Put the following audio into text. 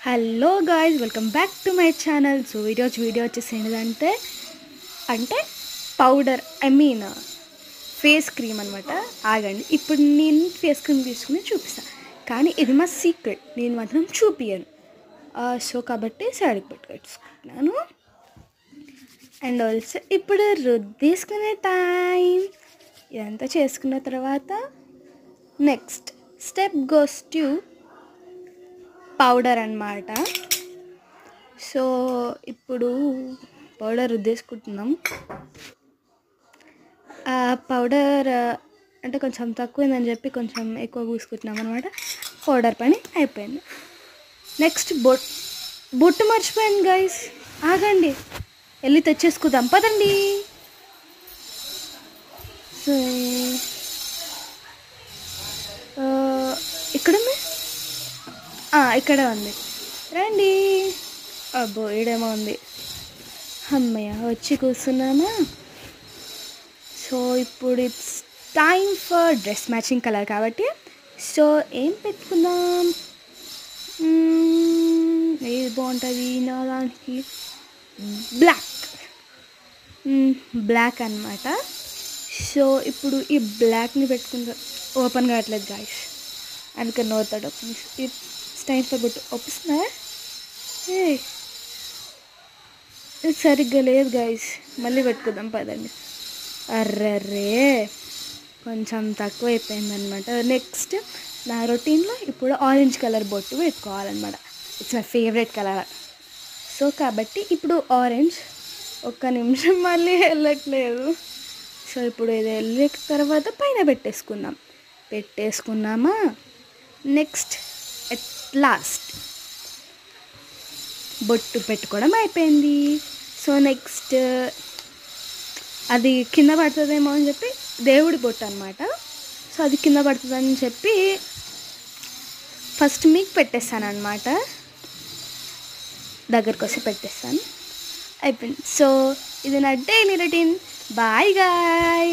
Hello guys, welcome back to my channel. So ఈరోజు video వచ్చేసి ఏంటంటే పౌడర్ ఫేస్ క్రీమ్ అనమాట. ఆగండి, ఇప్పుడు నేను ఫేస్ క్రీమ్ తీసుకుని చూపిస్తాను, కానీ ఇది మా సీక్రెట్, నేను మాత్రం చూపియను. సో కాబట్టి సైడ్కి పెట్టుకుంటున్నాను. అండ్ ఆల్సో ఇప్పుడు రుద్దేసుకునే టైం. ఇదంతా చేసుకున్న తర్వాత next step goes to powder అన్నమాట. సో ఇప్పుడు పౌడర్ రుద్దేసుకుంటున్నాం. పౌడర్ అంటే కొంచెం తక్కువైందని చెప్పి కొంచెం ఎక్కువ పూసుకుంటున్నాం అనమాట. పౌడర్ పని అయిపోయింది. నెక్స్ట్ బొట్టు మర్చిపోయాను గైస్, ఆగండి, వెళ్ళి తెచ్చేసుకుందాం పదండి. సో ఇక్కడ ఉంది, రండి. అబ్బో ఈడేమో ఉంది, అమ్మయ్య వచ్చి కూర్చున్నామా. సో ఇప్పుడు it's time for dress matching colour కాబట్టి సో ఏం పెట్టుకుందాం, ఏది బాగుంటుంది నా దానికి? బ్లాక్ అన్నమాట. సో ఇప్పుడు ఈ బ్లాక్ని పెట్టుకుందాం. ఓపెన్ కావట్లేదు గాయస్, అందుకని నోతాడు. టైం ఫర్ బొట్టు ఒప్పిస్తున్నా, ఇది సరిగ్గా లేదు గాయస్, మళ్ళీ పెట్టుకుందాం పదండి. అర్రర్రే కొంచెం తక్కువ అయిపోయిందనమాట. నెక్స్ట్ నా రొటీన్లో ఇప్పుడు ఆరెంజ్ కలర్ బొట్టు పెట్టుకోవాలన్నమాట. It's my favourite colour. So కాబట్టి ఇప్పుడు ఆరెంజ్, ఒక్క నిమిషం మళ్ళీ వెళ్ళట్లేదు. సో ఇప్పుడు ఇది వెళ్ళిన తర్వాత పైన పెట్టేసుకున్నామా. నెక్స్ట్ ఎట్ లాస్ట్ బొట్టు పెట్టుకోవడం అయిపోయింది. సో నెక్స్ట్ అది కింద పడుతుందేమో అని చెప్పి దేవుడి బొట్టు అనమాట. సో అది కింద పడుతుందని చెప్పి ఫస్ట్ మీకు పెట్టేస్తాను అనమాట, దగ్గరకు వచ్చి పెట్టేస్తాను. అయిపోయింది. సో ఇది నా డైలీ రొటీన్. Bye guy.